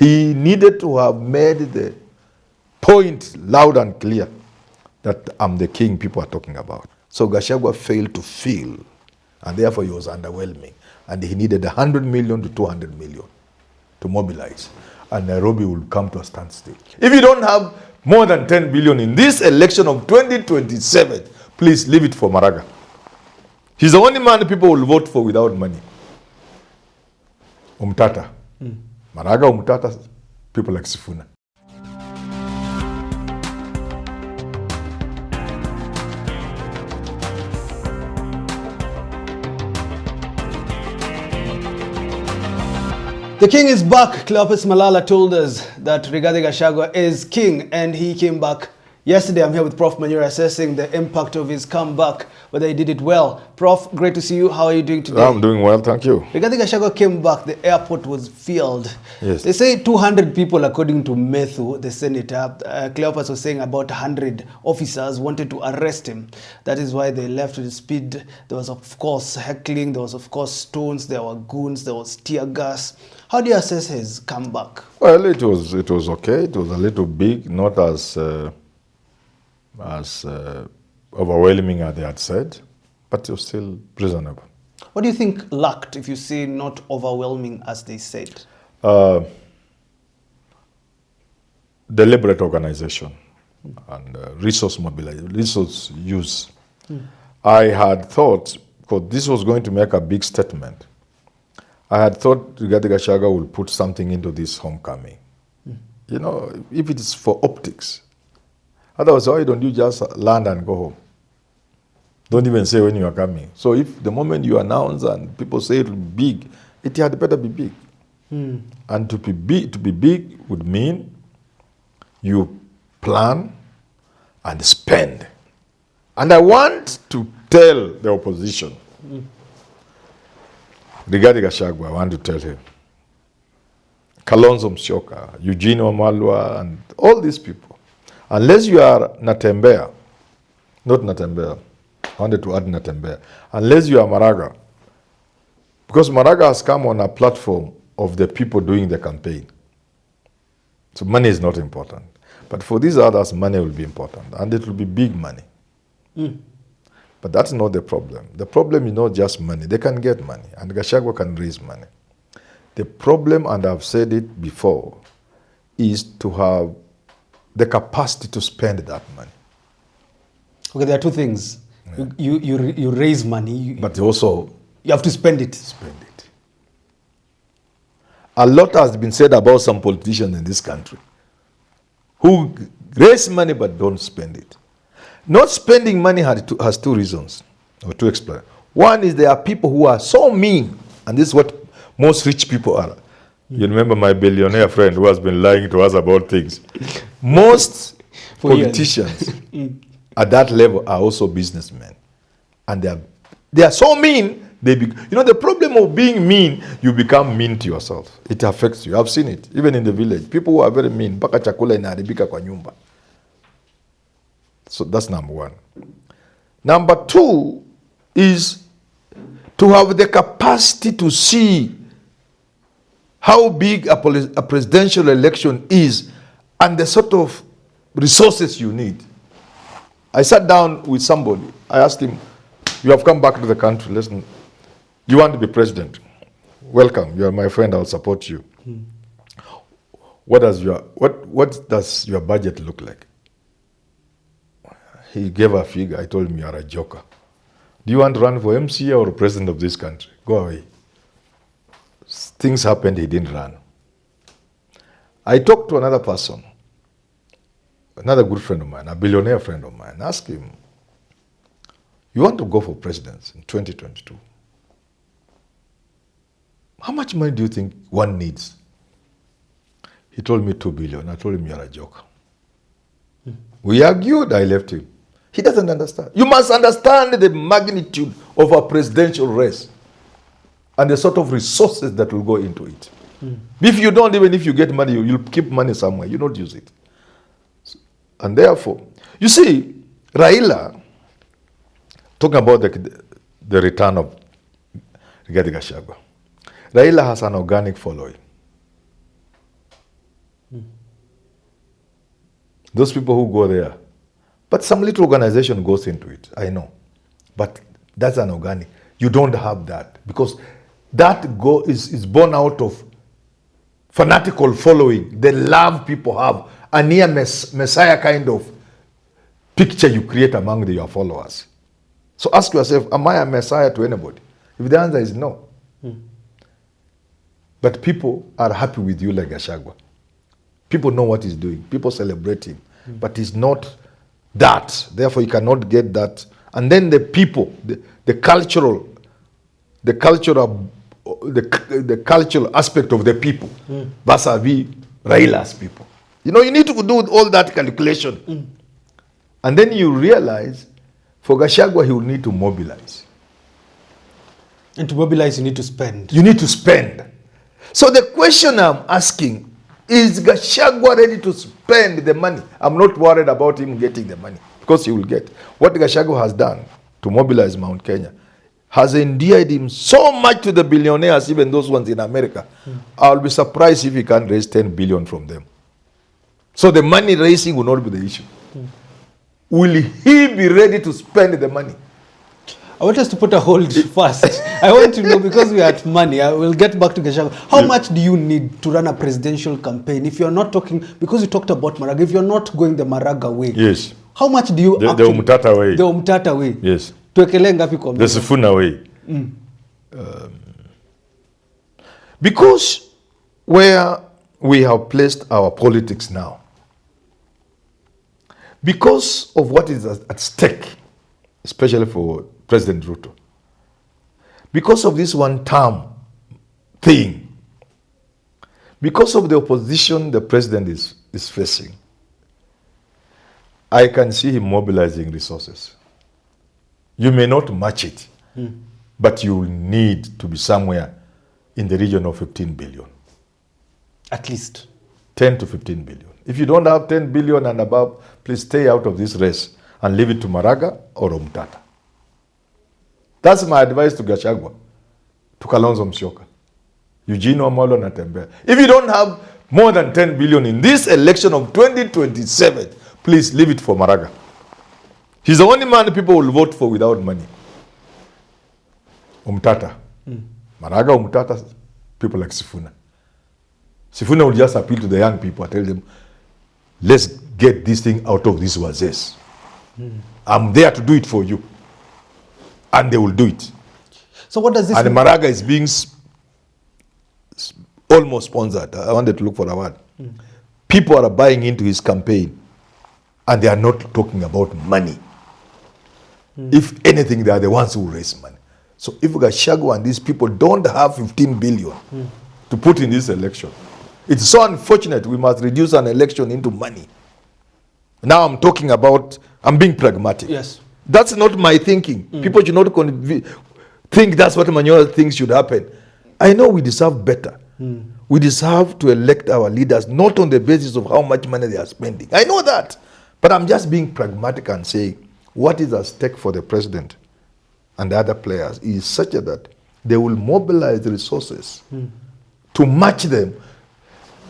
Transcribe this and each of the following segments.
He needed to have made the point loud and clear that I'm the king people are talking about. So Gachagua failed to feel, and therefore he was underwhelming. And he needed 100 million to 200 million to mobilize. And Nairobi will come to a standstill. If you don't have more than 10 billion in this election of 2027, please leave it for Maraga. He's the only man people will vote for without money. Umtata. Maraga, Umtata, people like Sifuna. The king is back. Cleopas Malala told us that Rigathi Gachagua is king, and he came back yesterday. I'm here with Prof. Manyora assessing the impact of his comeback, whether he did it well. Prof, great to see you. How are you doing today? I'm doing well, thank you. Rigathi Gachagua came back. The airport was filled. Yes. They say 200 people, according to Methu, the senator. Cleopas was saying about 100 officers wanted to arrest him. That is why they left with speed. There was, of course, heckling. There was, of course, stones. There were goons. There was tear gas. How do you assess his comeback? Well, it was okay. It was a little big, not as overwhelming as they had said, but it was still reasonable. What do you think lacked, if you say not overwhelming as they said? Deliberate organization and resource mobilization, resource use. I had thought, because this was going to make a big statement, I had thought Rigathi Gashaga will put something into this homecoming. You know, if it is for optics. Otherwise, why don't you just land and go home? Don't even say when you are coming. So if the moment you announce and people say it will be big, it had better be big. And to be big would mean you plan and spend. And I want to tell the opposition, Rigathi Gachagua, I want to tell him, Kalonzo Musyoka, Eugene Wamalwa, and all these people, unless you are Natembea, not Natembea, I wanted to add Natembea, unless you are Maraga, because Maraga has come on a platform of the people doing the campaign. So money is not important. But for these others, money will be important, and it will be big money. But that's not the problem. The problem is not just money. They can get money, and Gachagua can raise money. The problem, and I've said it before, is to have the capacity to spend that money. Okay, there are two things. Yeah. You raise money, but also you have to spend it. Spend it. A lot has been said about some politicians in this country who raise money but don't spend it. Not spending money has two reasons, or to explain. One is there are people who are so mean, and this is what most rich people are. You remember my billionaire friend who has been lying to us about things. Most politicians at that level are also businessmen. And they are so mean, the problem of being mean, you become mean to yourself. It affects you. I've seen it, even in the village. People who are very mean, baka chakula inaharibika kwa nyumba. So that's number one. Number two is to have the capacity to see how big a presidential election is and the sort of resources you need. I sat down with somebody. I asked him, you have come back to the country. Listen, you want to be president. Welcome. You are my friend. I'll support you. What does your budget look like? He gave a figure. I told him, you are a joker. Do you want to run for MCA or president of this country? Go away. Things happened, he didn't run. I talked to another person, another good friend of mine, a billionaire friend of mine, asked him, you want to go for president in 2022? How much money do you think one needs? He told me 2 billion. I told him, you're a joker. We argued, I left him. He doesn't understand. You must understand the magnitude of a presidential race and the sort of resources that will go into it. If you don't, even if you get money, you'll keep money somewhere. You don't use it. And therefore, you see, Raila, talking about the return of Rigathi Gachagua, Raila has an organic following. Those people who go there. But some little organization goes into it, I know. But that's an organic. You don't have that because that is born out of fanatical following, the love people have, a near messiah kind of picture you create among your followers. So ask yourself, am I a messiah to anybody? If the answer is no. But people are happy with you like Gachagua. People know what he's doing. People celebrate him. But he's not that. Therefore, you cannot get that. And then the people, the cultural aspect of the people vis-a-vis Raila's people. You know, you need to do all that calculation. And then you realize, for Gachagua, he will need to mobilize. And to mobilize, you need to spend. You need to spend. So the question I'm asking, is Gachagua ready to spend the money? I'm not worried about him getting the money, because he will get. What Gachagua has done to mobilize Mount Kenya has endeared him so much to the billionaires, even those ones in America. I'll be surprised if he can raise 10 billion from them. So the money raising will not be the issue. Will he be ready to spend the money? I want us to put a hold first. I want to know, because we are at money, I will get back to Gachagua. How much do you need to run a presidential campaign? If you're not talking, because you talked about Maraga, if you're not going the Maraga way, yes. How much do you the Umtata way? The Umtata way. Yes. Tuekele ngapi kwa the Sifuna way. Because where we have placed our politics now, because of what is at stake, especially for President Ruto, because of this one-term thing, because of the opposition the president is facing, I can see him mobilizing resources. You may not match it, but you will need to be somewhere in the region of 15 billion. At least. 10 to 15 billion. If you don't have 10 billion and above, please stay out of this race and leave it to Maraga or Umtata. That's my advice to Gachagua, to Kalonzo Musyoka, Eugene Omolo Natembeya. If you don't have more than 10 billion in this election of 2027, please leave it for Maraga. He's the only man people will vote for without money. Umtata. Maraga, Umtata, people like Sifuna. Sifuna will just appeal to the young people and tell them, let's get this thing out of this wazes. I'm there to do it for you. And they will do it. So what does this mean? And Maraga is being almost sponsored. I wanted to look for a word. People are buying into his campaign and they are not talking about money. If anything, they are the ones who raise money. So if Gachagua and these people don't have 15 billion to put in this election, it's so unfortunate we must reduce an election into money. Now I'm talking about, I'm being pragmatic. Yes. That's not my thinking. People should not think that's what Manyora thinks should happen. I know we deserve better. We deserve to elect our leaders not on the basis of how much money they are spending. I know that. But I'm just being pragmatic and saying what is at stake for the president and the other players is such that they will mobilize the resources to match them.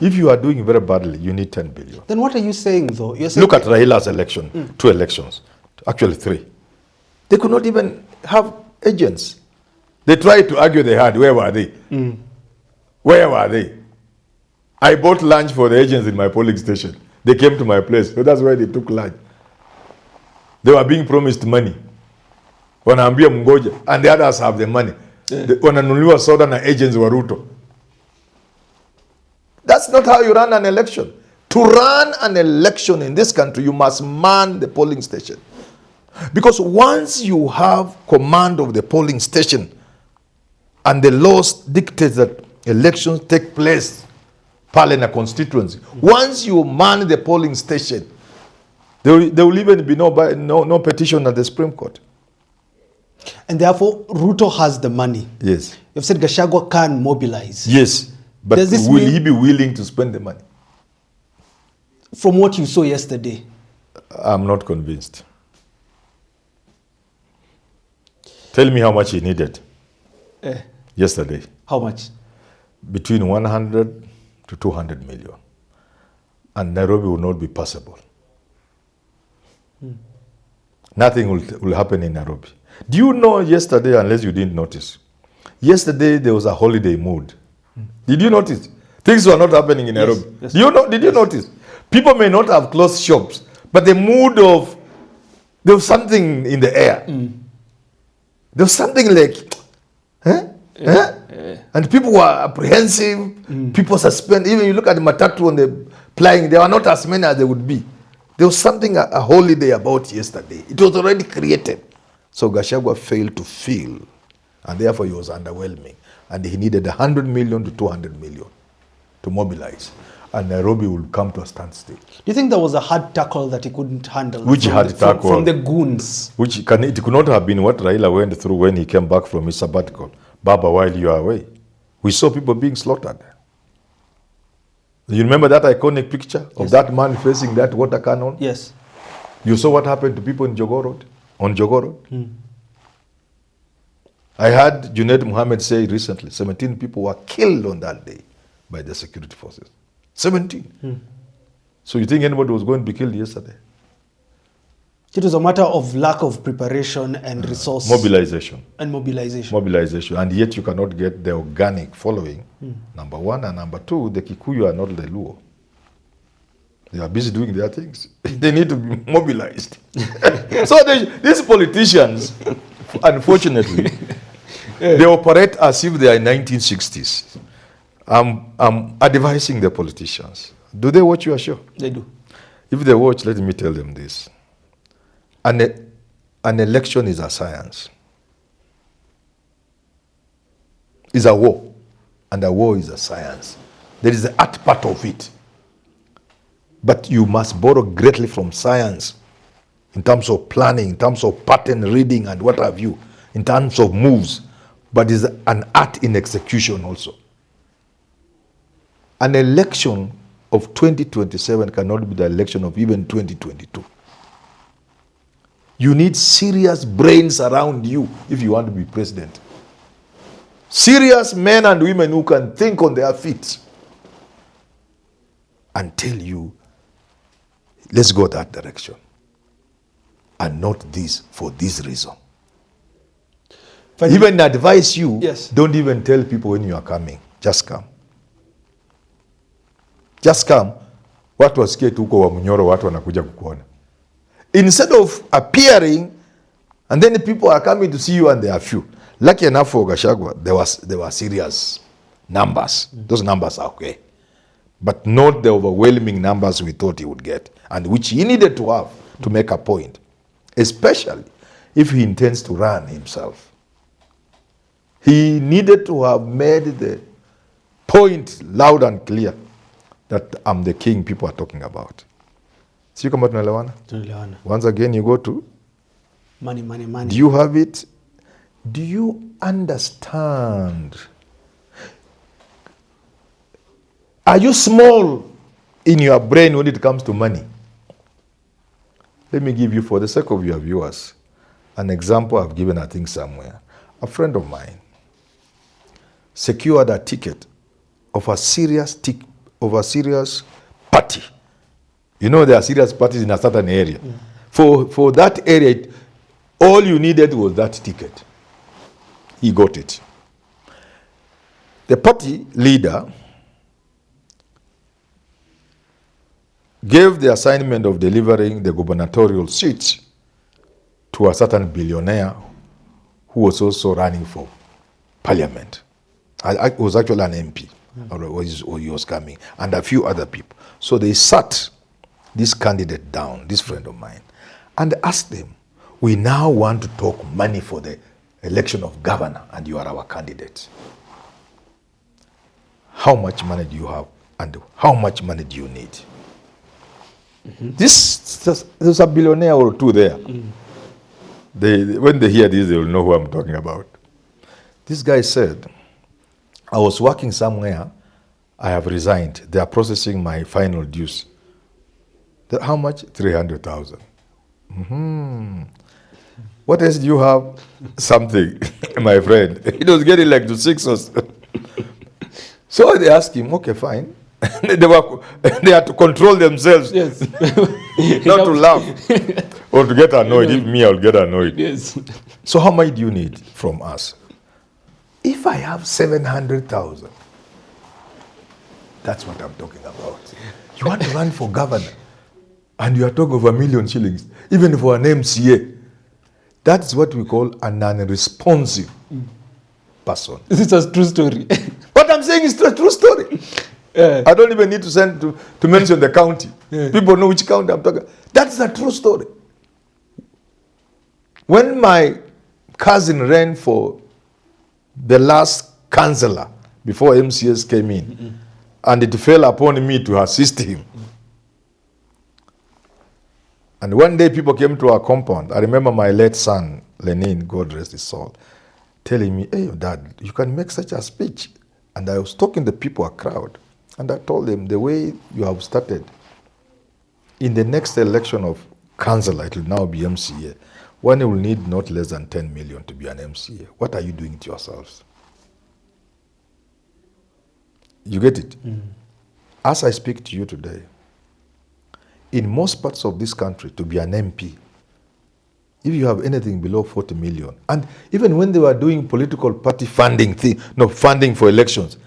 If you are doing very badly, you need 10 billion. Then what are you saying, though? You're saying look at Raila's election, 2 elections, actually 3. They could not even have agents. They tried to argue they had. Where were they? Where were they? I bought lunch for the agents in my polling station. They came to my place. So that's why they took lunch. They were being promised money. Wanaambia mngoja, and the others have the money. Wananunuliwa soda na agents wa Ruto. That's not how you run an election. To run an election in this country, you must man the polling station. Because once you have command of the polling station, and the laws dictate that elections take place in a constituency, once you man the polling station, there will even be no petition at the Supreme Court. And therefore, Ruto has the money. Yes. You've said Gachagua can mobilize. Yes. But will he be willing to spend the money? From what you saw yesterday? I'm not convinced. Tell me how much he needed yesterday. How much? Between 100 to 200 million. and Nairobi will not be passable. Nothing will happen in Nairobi. Do you know yesterday, unless you didn't notice, yesterday there was a holiday mood. Did you notice? Things were not happening in Nairobi. Yes. Did you notice? People may not have closed shops, but the mood of, there was something in the air. There was something like, and people were apprehensive, people suspend. Even you look at the matatu on the flying, there were not as many as there would be. There was something, a holiday about yesterday. It was already created. So Gachagua failed to feel, and therefore he was underwhelming. And he needed 100 million to 200 million to mobilize. And Nairobi will come to a standstill. Do you think there was a hard tackle that he couldn't handle? Which hard tackle? From the goons. It could not have been what Raila went through when he came back from his sabbatical. Baba, while you are away. We saw people being slaughtered. You remember that iconic picture of that man facing that water cannon? Yes. You saw what happened to people in Jogoo Road, on Jogoo Road? I heard Junaid Mohammed say recently, 17 people were killed on that day by the security forces. 17. So you think anybody was going to be killed yesterday? It was a matter of lack of preparation and resource. Mobilization. And mobilization. Mobilization. And yet you cannot get the organic following, number one. And number two, the Kikuyu are not the Luo. They are busy doing their things. They need to be mobilized. So these politicians, unfortunately, they operate as if they are in 1960s. I'm advising the politicians. Do they watch your show? They do. If they watch, let me tell them this. An election is a science. It's a war. And a war is a science. There is the art part of it. But you must borrow greatly from science in terms of planning, in terms of pattern reading and what have you, in terms of moves. But it's an art in execution also. An election of 2027 cannot be the election of even 2022. You need serious brains around you if you want to be president. Serious men and women who can think on their feet and tell you, let's go that direction. And not this for this reason. Even advise you, yes. Don't even tell people when you are coming. Just come. Just come. Watu wasikie tu uko wa Manyora, watu wanakuja kukuona. Instead of appearing, and then the people are coming to see you and they are few. Lucky enough for Gachagua, there were serious numbers. Those numbers are okay. But not the overwhelming numbers we thought he would get, and which he needed to have to make a point, especially if he intends to run himself. He needed to have made the point loud and clear that I'm the king people are talking about. See kama tunaelewana? Tunaelewana. Once again, you go to money. Do you have it? Do you understand? Are you small in your brain when it comes to money? Let me give you, for the sake of your viewers, an example I've given, I think, somewhere. A friend of mine secured a ticket of a serious party. You know there are serious parties in a certain area. For that area, all you needed was that ticket. He got it. The party leader gave the assignment of delivering the gubernatorial seats to a certain billionaire who was also running for parliament. I was actually an MP, or he was coming, and a few other people. So they sat this candidate down, this friend of mine, and asked them, we now want to talk money for the election of governor, and you are our candidate. How much money do you have, and how much money do you need? There's a billionaire or two there. When they hear this, they will know who I'm talking about. This guy said, I was working somewhere, I have resigned. They are processing my final dues. How much? 300,000. What else do you have? Something, my friend. It was getting like to 6 or so. So they asked him, okay, fine. they had to control themselves, Yes. not to laugh or to get annoyed. If me, I'll get annoyed. Yes. So how much do you need from us? If I have 700,000, that's what I'm talking about. You want to run for governor, and you are talking of 1 million shillings, even for an MCA. That's what we call an unresponsive person. This is a true story. What I'm saying is a true story. I don't even need to mention the county. People know which county I'm talking. That's a true story. When my cousin ran for the last councillor before MCS came in, and it fell upon me to assist him. And one day people came to our compound. I remember my late son, Lenin, God rest his soul, telling me, hey, Dad, you can make such a speech. And I was talking to people, a crowd, and I told them, the way you have started, in the next election of councillor, it will now be MCA. One will need not less than 10 million to be an MCA. What are you doing to yourselves? You get it? As I speak to you today, in most parts of this country, to be an MP, if you have anything below 40 million, and even when they were doing political party funding funding for elections,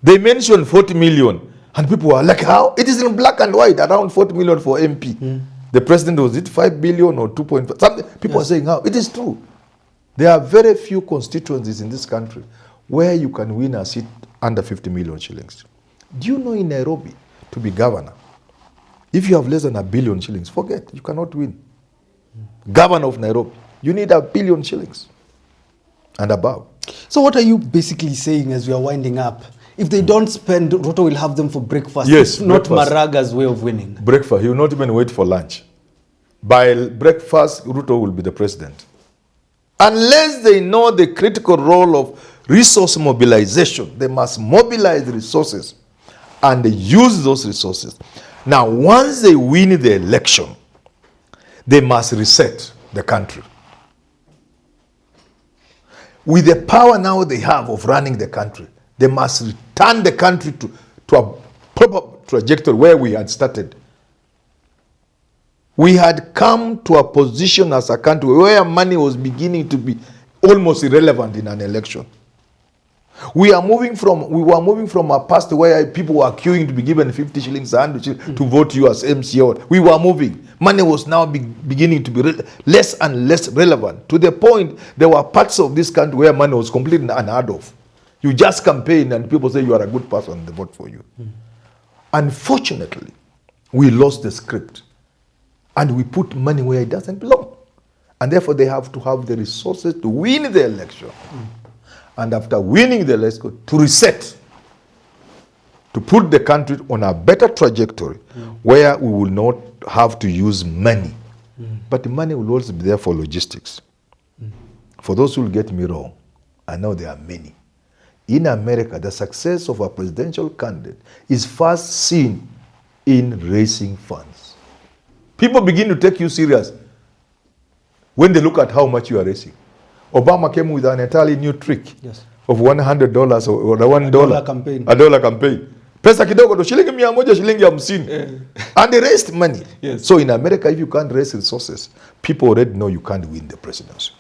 they mentioned 40 million, and people were like, how? It is in black and white, around 40 million for MP. The president, was it 5 billion or 2.5? Something. People are saying how? It is true. There are very few constituencies in this country where you can win a seat under 50 million shillings. Do you know in Nairobi, to be governor, if you have less than 1 billion shillings, forget, you cannot win. Governor of Nairobi, you need 1 billion shillings and above. So what are you basically saying as we are winding up? If they don't spend, Ruto will have them for breakfast. Yes, it's not breakfast. Maraga's way of winning. Breakfast, he will not even wait for lunch. By breakfast, Ruto will be the president. Unless they know the critical role of resource mobilization, they must mobilize resources and use those resources. Now, once they win the election, they must reset the country. With the power now they have of running the country, they must return the country to a proper trajectory where we had started. We had come to a position as a country where money was beginning to be almost irrelevant in an election. We were moving from a past where people were queuing to be given 50 shillings, 100 shillings to vote you as MCA. We were moving. Money was now beginning to be less and less relevant, to the point there were parts of this country where money was completely unheard of. You just campaign and people say you are a good person and they vote for you. Unfortunately, we lost the script and we put money where it doesn't belong. And therefore they have to have the resources to win the election. And after winning the election, to reset, to put the country on a better trajectory where we will not have to use money. But the money will also be there for logistics. For those who will get me wrong, I know there are many. In America, the success of a presidential candidate is first seen in raising funds. People begin to take you serious when they look at how much you are raising. Obama came with an entirely new trick of $100 or $1 campaign. A dollar campaign. Pesa kidogo to shilingi 100, shilingi 50. And they raised money. Yes. So in America, if you can't raise resources, people already know you can't win the presidency.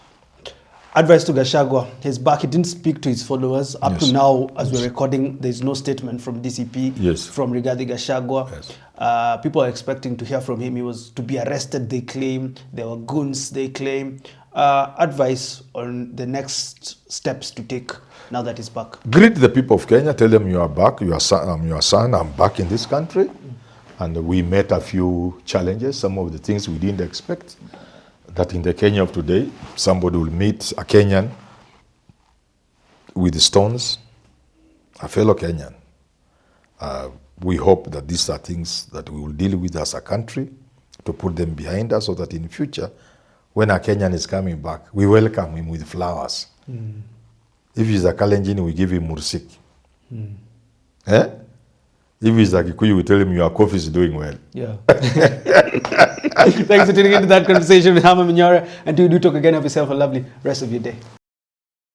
Advice to Gachagua. He's back. He didn't speak to his followers. Up to now, as we're recording, there's no statement from DCP, from Rigathi Gachagua. People are expecting to hear from him. He was to be arrested, they claim. There were goons, they claim. Advice on the next steps to take now that he's back. Greet the people of Kenya. Tell them you are back. I'm your son. I'm back in this country. And we met a few challenges, some of the things we didn't expect. That in the Kenya of today, somebody will meet a Kenyan with stones, a fellow Kenyan. We hope that these are things that we will deal with as a country, to put them behind us, so that in future, when a Kenyan is coming back, we welcome him with flowers. If he's a Kalenjin, we give him mursik. If he's a Kikuyu, we tell him your coffee is doing well. Yeah. Thanks for tuning into that conversation with Herman Manyora. Until we do talk again, have yourself a lovely rest of your day.